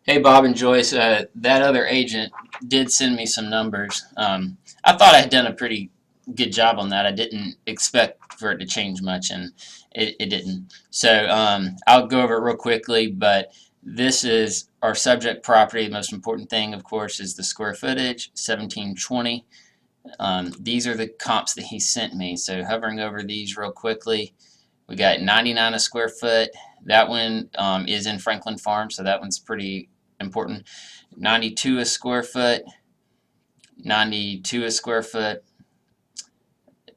Hey, Bob and Joyce, that other agent did send me some numbers. I thought I had done a pretty good job on that. I didn't expect for it to change much, and it didn't. So I'll go over it real quickly, but this is our subject property. The most important thing, of course, is the square footage, 1720. These are the comps that he sent me. So hovering over these real quickly, we got 99 a square foot. That one is in Franklin Farm, so that one's pretty important. 92 a square foot, 92 a square foot,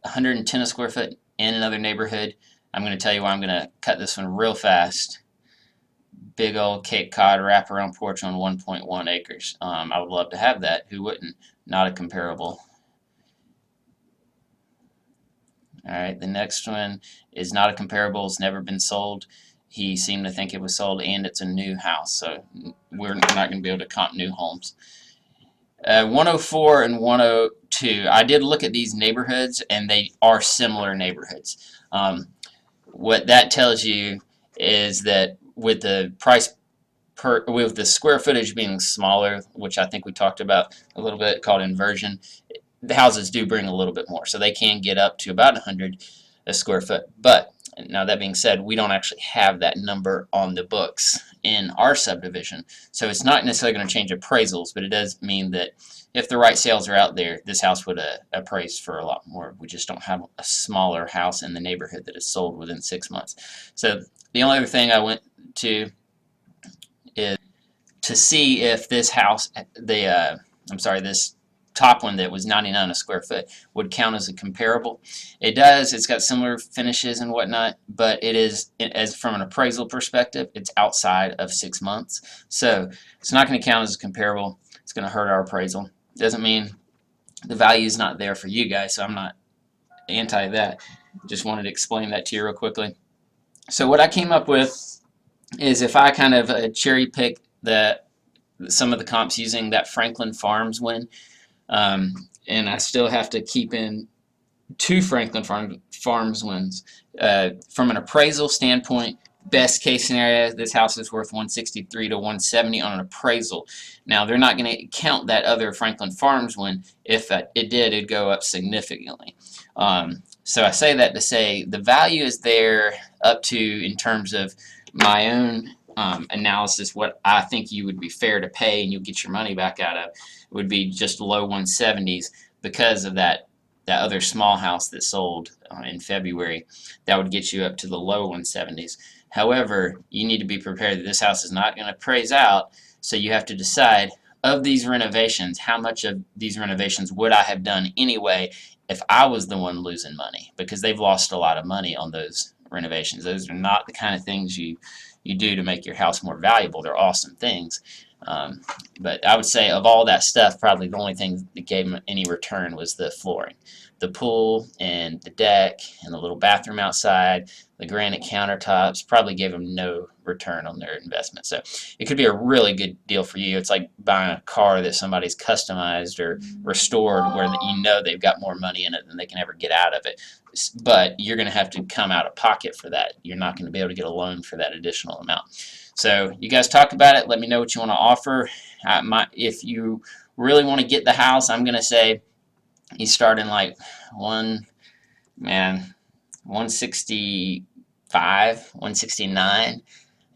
110 a square foot in another neighborhood. I'm going to tell you why I'm going to cut this one real fast. Big old Cape Cod wraparound porch on 1.1 acres. I would love to have that. Who wouldn't? Not a comparable. All right, the next one is not a comparable. It's never been sold. He seemed to think it was sold, and it's a new house, so we're not going to be able to comp new homes. 104 and 102. I did look at these neighborhoods, and they are similar neighborhoods. What that tells you is that with the price with the square footage being smaller, which I think we talked about a little bit, called inversion, the houses do bring a little bit more, so they can get up to about 100 a square foot. But now that being said, we don't actually have that number on the books in our subdivision, so it's not necessarily going to change appraisals, but it does mean that if the right sales are out there, this house would appraise for a lot more. We just don't have a smaller house in the neighborhood that is sold within 6 months. So the only other thing I went to is to see if this house, this top one that was 99 a square foot would count as a comparable. It does. It's got similar finishes and whatnot, but it is, as from an appraisal perspective, it's outside of 6 months. So it's not going to count as a comparable. It's going to hurt our appraisal. Doesn't mean the value is not there for you guys, so I'm not anti that. Just wanted to explain that to you real quickly. So what I came up with is if I kind of cherry pick some of the comps using that Franklin Farms win, and I still have to keep in two Franklin Farms wins. From an appraisal standpoint, best case scenario, this house is worth 163 to 170 on an appraisal. Now, they're not going to count that other Franklin Farms win. If it did, it'd go up significantly. So I say that to say the value is there up to, in terms of my own analysis, what I think you would be fair to pay and you'll get your money back out of would be just low 170s because of that other small house that sold in February. That would get you up to the low 170s. However, you need to be prepared that this house is not going to appraise out, so you have to decide, of these renovations, how much of these renovations would I have done anyway if I was the one losing money, because they've lost a lot of money on those renovations. Those are not the kind of things you do to make your house more valuable. They're awesome things. But I would say of all that stuff, probably the only thing that gave them any return was the flooring. The pool and the deck and the little bathroom outside, the granite countertops probably gave them no return on their investment. So it could be a really good deal for you. It's like buying a car that somebody's customized or restored where you know they've got more money in it than they can ever get out of it. But you're going to have to come out of pocket for that. You're not going to be able to get a loan for that additional amount. So you guys talk about it. Let me know what you want to offer. If you really want to get the house, I'm going to say you start in like 165, 169,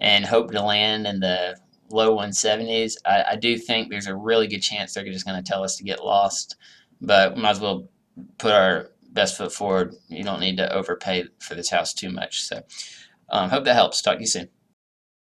and hope to land in the low 170s. I do think there's a really good chance they're just going to tell us to get lost, but we might as well put our best foot forward. You don't need to overpay for this house too much. So hope that helps. Talk to you soon.